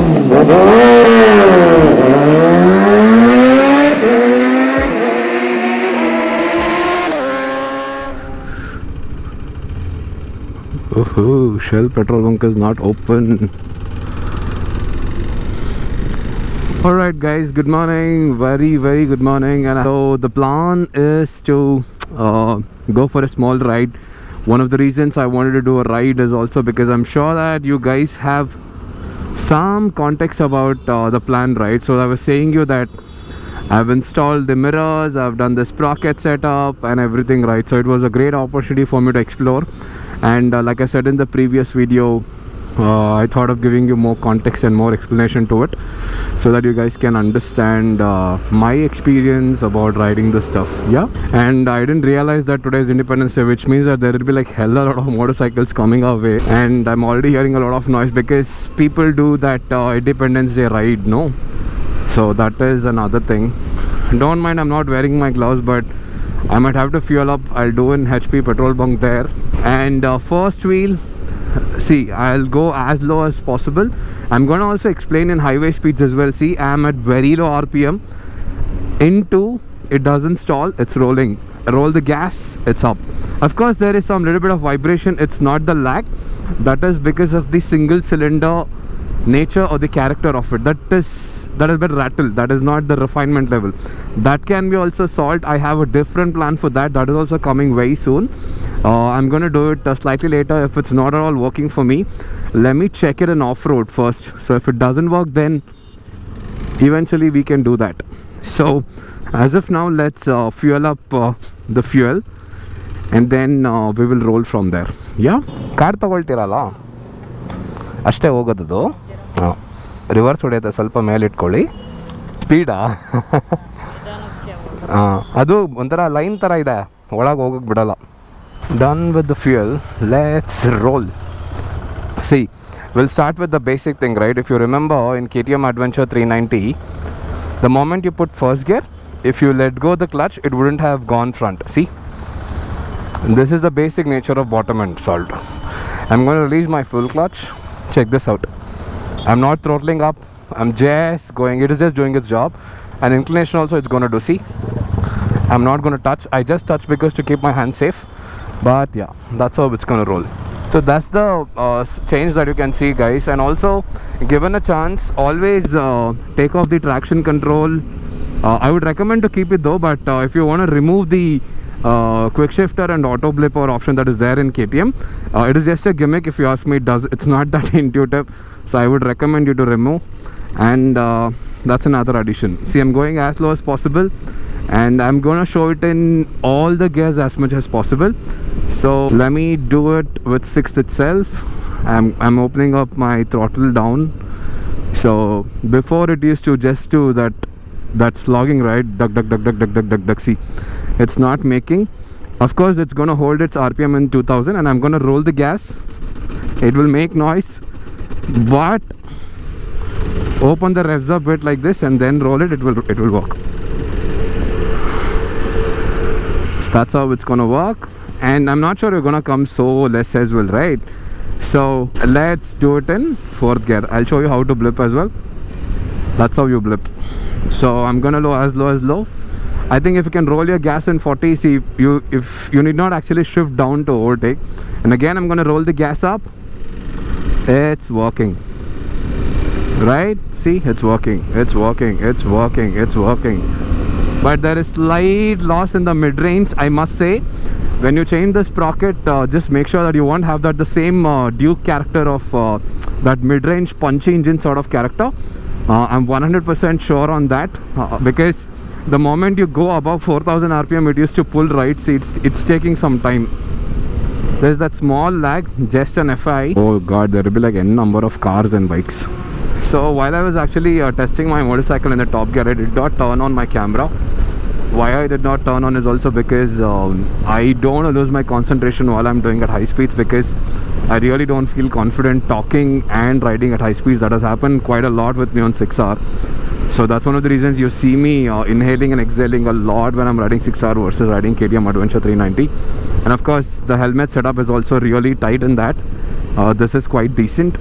Oh, Shell petrol bunk is not open. Alright guys, good morning, very good morning. And so the plan is to go for a small ride. One of the reasons I wanted to do a ride is also because I'm sure that you guys have some context about the plan, right? So I was saying you that I've installed the mirrors, I've done the sprocket setup and everything, right? So it was a great opportunity for me to explore. And like I said in the previous video, I thought of giving you more context and more explanation to it, so that you guys can understand my experience about riding this stuff. Yeah, and I didn't realize that today is Independence Day, which means that there will be like hell a lot of motorcycles coming our way, and I'm already hearing a lot of noise because people do that Independence Day ride, no? So that is another thing. Don't mind, I'm not wearing my gloves, but I might have to fuel up. I'll do an HP petrol bunk there. And first wheel, see, I'll go as low as possible. I'm gonna also explain in highway speeds as well. See, I'm at very low RPM. Into it doesn't stall, it's rolling. Roll the gas, it's up. Of course there is some little bit of vibration. It's not the lag, that is because of the single cylinder nature or the character of it. That is a bit rattle. That is not the refinement level. That can be also solved. I have a different plan for that. That is also coming very soon. I'm gonna do it slightly later. If it's not at all working for me, let me check it in off-road first. So if it doesn't work, then eventually we can do that. So as of now, let's fuel up the fuel, and then we will roll from there. Yeah, car ತಗೊಳ್ತೀರಲ್ಲ ಅಷ್ಟೇ ಹೋಗೋದದು. Reverse ಹೊಡೆಯುತ್ತೆ, ಸ್ವಲ್ಪ ಮೇಲಿಟ್ಕೊಳ್ಳಿ. ಸ್ಪೀಡಾ? ಅದು ಒಂಥರ line ಥರ ಇದೆ, ಒಳಗೆ ಹೋಗೋಕ್ಕೆ ಬಿಡಲ್ಲ. Done with the fuel, let's roll. See, we'll start with the basic thing, right? If you remember in KTM Adventure 390, the moment you put first gear, if you let go the clutch, it wouldn't have gone front. See, this is the basic nature of bottom end salt. I'm going to release my full clutch. Check this out. I'm not throttling up, I'm just going, it is just doing its job. And inclination also it's going to do. See, I'm not going to touch. I just touch because to keep my hand safe. But yeah, that's how it's going to roll. So that's the change that you can see, guys. And also, given a chance, always take off the traction control. I would recommend to keep it though, but if you want to remove the quick shifter and auto blipper option that is there in KTM, it is just a gimmick if you ask me. It's not that intuitive, so I would recommend you to remove. And that's another addition. See, I'm going as low as possible, and I'm gonna show it in all the gears as much as possible. So let me do it with 6th itself. I'm opening up my throttle down. So before it used to just do that slogging, right? Duck. See, it's not making. Of course it's gonna hold its RPM in 2000, and I'm gonna roll the gas. It will make noise, but open the revs up bit like this and then roll it. It will work. So that's how it's gonna work. And I'm not sure you're gonna come so less as well, right? So let's do it in 4th gear. I'll show you how to blip as well. That's how you blip. So I'm gonna low as low. I think if you can roll your gas in 40, see, if you need not actually shift down to overtake. And again, I'm gonna roll the gas up. It's working, right? See, it's working. But there is slight loss in the mid-range, I must say. When you change the sprocket, just make sure that you won't have the same Duke character of that mid-range punchy engine sort of character. I'm 100% sure on that, because the moment you go above 4000 RPM, it used to pull right. See, it's taking some time. There's that small lag, just an FI. Oh god, there will be like n number of cars and bikes. So while I was actually testing my motorcycle in the top gear, I did not turn on my camera. Why I did not turn on is also because I don't want to lose my concentration while I'm doing at high speeds, because I really don't feel confident talking and riding at high speeds. That has happened quite a lot with me on 6R. So that's one of the reasons you see me inhaling and exhaling a lot when I'm riding 6R versus riding KTM Adventure 390. And of course the helmet setup is also really tight in that. This is quite decent,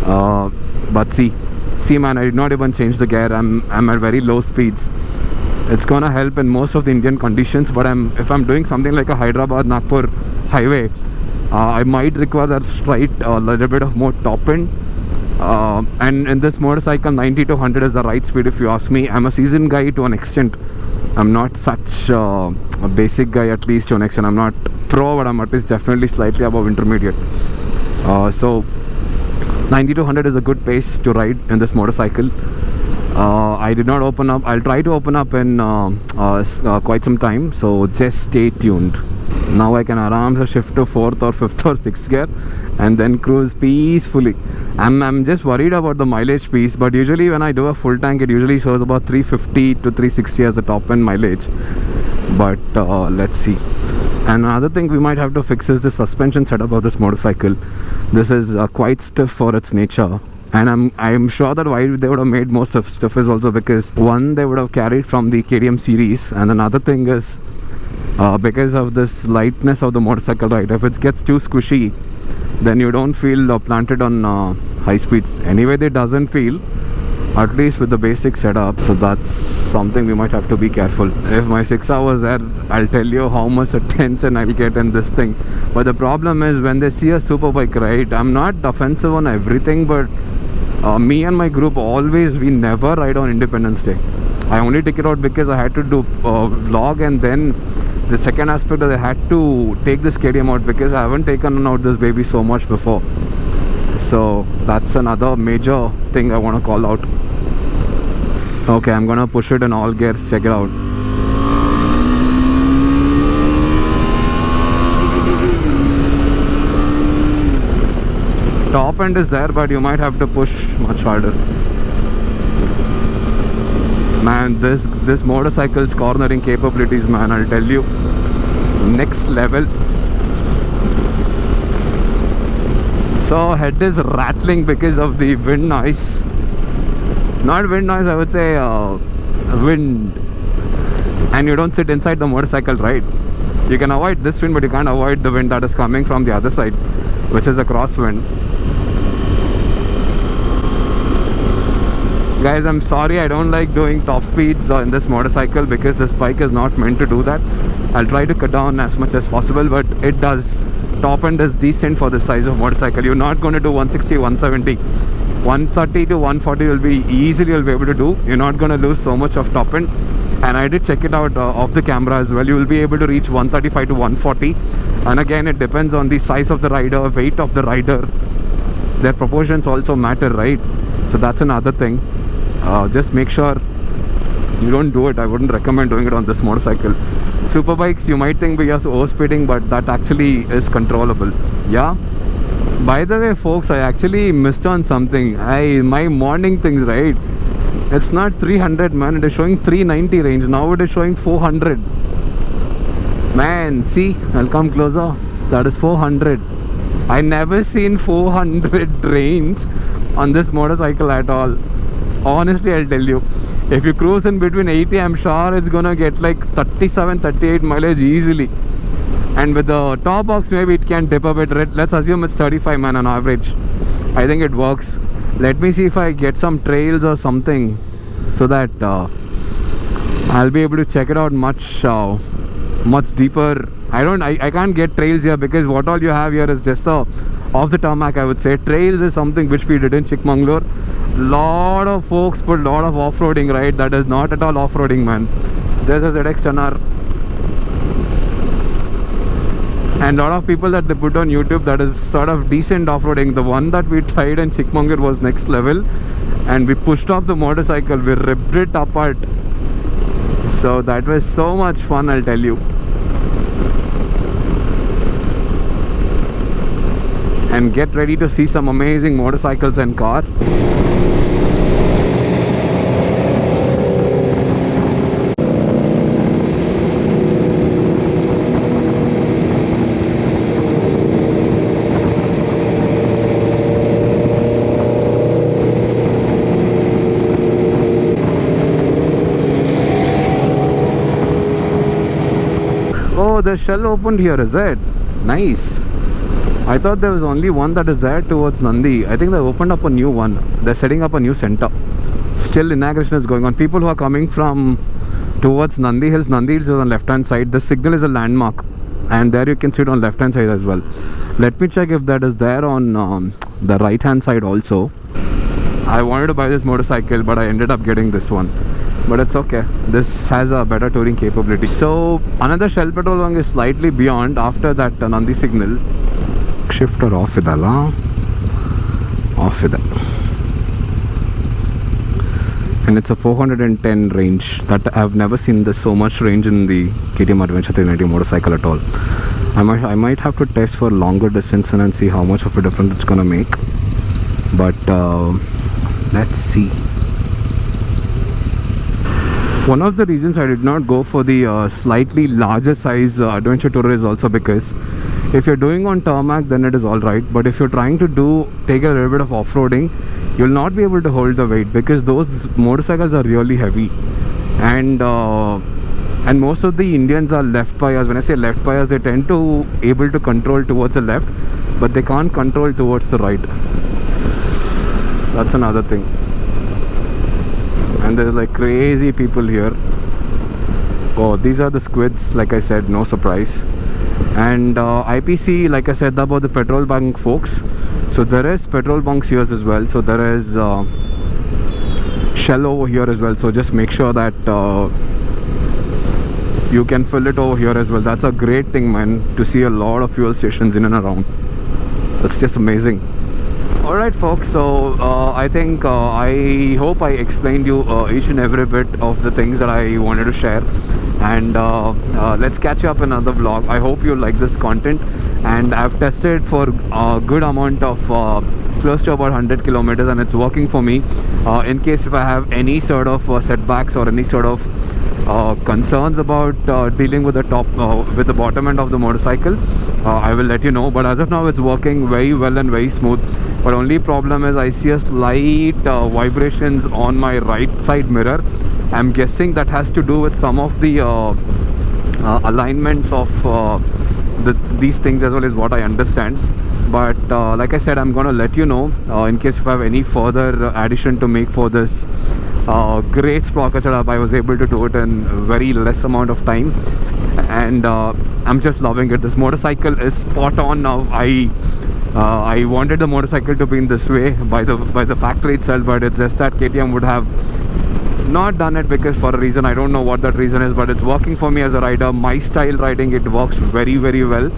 but see, See man, I did not even change the gear. I'm at very low speeds. It's gonna help in most of the Indian conditions, but if I'm doing something like a Hyderabad Nagpur highway, I might require that straight a little bit of more top end. And in this motorcycle, 90 to 100 is the right speed if you ask me. I'm a seasoned guy to an extent. I'm not such a basic guy, at least to an extent. I'm not pro, but I'm at least definitely slightly above intermediate. So 90 to 100 is a good pace to ride in this motorcycle. I did not open up. I'll try to open up in quite some time, so just stay tuned. Now I can aram shift to 4th or 5th or 6th gear and then cruise peacefully. I'm just worried about the mileage piece, but usually when I do a full tank, it usually shows about 350 to 360 as the top end mileage. But let's see. And another thing we might have to fix is the suspension setup of this motorcycle. This is quite stiff for its nature, and I'm sure that why they would have made more stiff is also because one, they would have carried from the KTM series, and another thing is because of this lightness of the motorcycle ride. If it gets too squishy, then you don't feel planted on high speeds. Anyway, it doesn't feel, at least with the basic setup. So that's something we might have to be careful. If my 6 hours there, I'll tell you how much attention I'll get in this thing. But the problem is when they see a superbike ride, I'm not offensive on everything, but me and my group always, we never ride on Independence Day. I only take it out because I had to do vlog, and then the second aspect is I had to take this KTM out because I haven't taken out this baby so much before. So that's another major thing I want to call out. Okay, I'm gonna push it in all gears. Check it out. Top end is there, but you might have to push much harder. Man, this motorcycle's cornering capabilities, man, I'll tell you, next level. So head is rattling because of the wind noise. Not wind noise, I would say wind. And you don't sit inside the motorcycle, right? You can avoid this wind, but you can't avoid the wind that is coming from the other side, which is a crosswind. Guys, I'm sorry, I don't like doing top speeds in this motorcycle because this bike is not meant to do that. I'll try to cut down as much as possible, but it does. Top end is decent for the size of motorcycle. You're not going to do 160, 170. 130 to 140 will be easily you'll be able to do. You're not going to lose so much of top end. And I did check it out off the camera as well. You will be able to reach 135 to 140. And again, it depends on the size of the rider, weight of the rider. Their proportions also matter, right? So that's another thing. Just make sure you don't do it. I wouldn't recommend doing it on this motorcycle. Superbikes, you might think we are overspeeding, but that actually is controllable. Yeah. By the way, folks, I actually missed on something. My morning things, right? It's not 300, man. It is showing 390 range. Now it is showing 400. Man, see, I'll come closer. That is 400. I never seen 400 range on this motorcycle at all. Honestly, I'll tell you, if you cruise in between 80, I'm sure it's gonna get like 37, 38 mileage easily. And with the top box, maybe it can dip a bit. Let's assume it's 35, man, on average. I think it works. Let me see if I get some trails or something, so that I'll be able to check it out much deeper. I can't get trails here because what all you have here is just off the tarmac, I would say. Trails is something which we did in Chikmagalur. Lot of folks put lot of off-roading, right? That is not at all off-roading, man. There's a ZX10R, and lot of people that they put on YouTube, that is sort of decent off-roading. The one that we tried in Chikmagalur was next level, and we pushed off the motorcycle, we ripped it apart. So that was so much fun, I'll tell you. And get ready to see some amazing motorcycles and car. Oh, the shell opened here, is it? Nice. I thought there was only one that is there towards Nandi. I think they opened up a new one. They're setting up a new center. Still inauguration is going on. People who are coming from towards Nandi Hills is on left hand side. The signal is a landmark, and there you can see it on left hand side as well. Let me check if that is there on the right hand side also. I wanted to buy this motorcycle, but I ended up getting this one. But it's okay. This has a better touring capability. So another Shell petrol bunk is slightly beyond after that Nandi signal. Shifter off idalla. Off ide. And it's a 410 range. That I've never seen this so much range in the KTM Adventure 390 motorcycle at all. I might have to test for longer distance and see how much of a difference it's gonna make. But let's see. One of the reasons I did not go for the slightly larger size adventure tourer is also because if you're doing on tarmac, then it is alright, but if you're trying to take a little bit of off-roading, you'll not be able to hold the weight because those motorcycles are really heavy, and most of the Indians are left bias. When I say left bias, they tend to able to control towards the left, but they can't control towards the right. That's another thing. And there's like crazy people here. Oh, these are the squids, like I said, no surprise. And IPC, like I said about the petrol bunk folks, so there is petrol bunks here as well. So there is Shell over here as well, so just make sure that you can fill it over here as well. That's a great thing, man, to see a lot of fuel stations in and around. That's just amazing. Alright folks, so I think I hope I explained you each and every bit of the things that I wanted to share, and let's catch up in another vlog. I hope you like this content, and I've tested for a good amount of close to about 100 kilometers, and it's working for me. In case if I have any sort of setbacks or any sort of concerns about dealing with the bottom end of the motorcycle, I will let you know. But as of now, it's working very well and very smooth. But only problem is I see a slight vibrations on my right side mirror. I'm guessing that has to do with some of the alignments of these things as well, is what I understand. But like I said, I'm gonna let you know in case if I have any further addition to make for this great sprocket setup. I was able to do it in very less amount of time, and I'm just loving it. This motorcycle is spot on now. I wanted the motorcycle to be in this way by the factory itself, but it's just that KTM would have not done it because for a reason. I don't know what that reason is, but it's working for me as a rider. My style riding, it works very, very well.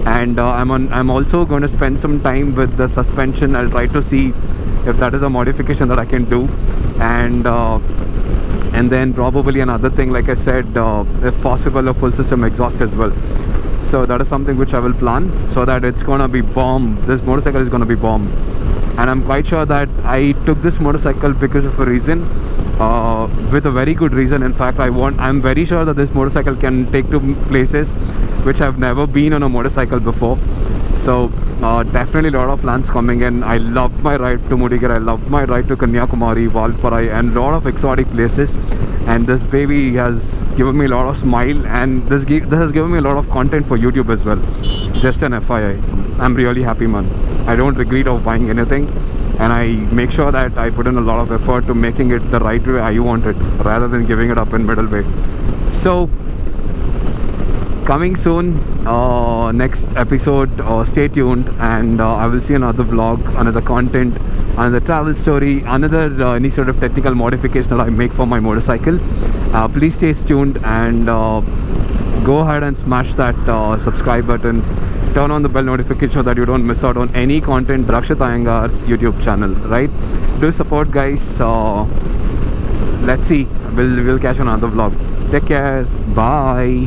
And I'm also going to spend some time with the suspension. I'll try to see if that is a modification that I can do, and then probably another thing, like I said, if possible, a full system exhaust as well. So that is something which I will plan, so that it's gonna be bomb. This motorcycle is gonna be bomb, and I'm quite sure that I took this motorcycle because of a reason, with a very good reason. In fact, I'm very sure that this motorcycle can take to places which I've never been on a motorcycle before. So definitely a lot of plans coming in. I love my ride to Mudigere, I love my ride to Kanyakumari, Valparai, and a lot of exotic places. And this baby has given me a lot of smile, and this has given me a lot of content for YouTube as well. Just an FYI, I'm really happy, man. I don't regret of buying anything, and I make sure that I put in a lot of effort to making it the right way I want it, rather than giving it up in middle way. So coming soon, next episode, stay tuned, and I will see another vlog, another content, another travel story, another any sort of technical modification that I make for my motorcycle. Please stay tuned, and go ahead and smash that subscribe button, turn on the bell notification so that you don't miss out on any content. Rakshit Iyengar's YouTube channel, right? Do support, guys. Let's see, we'll catch you on another vlog. Take care, bye.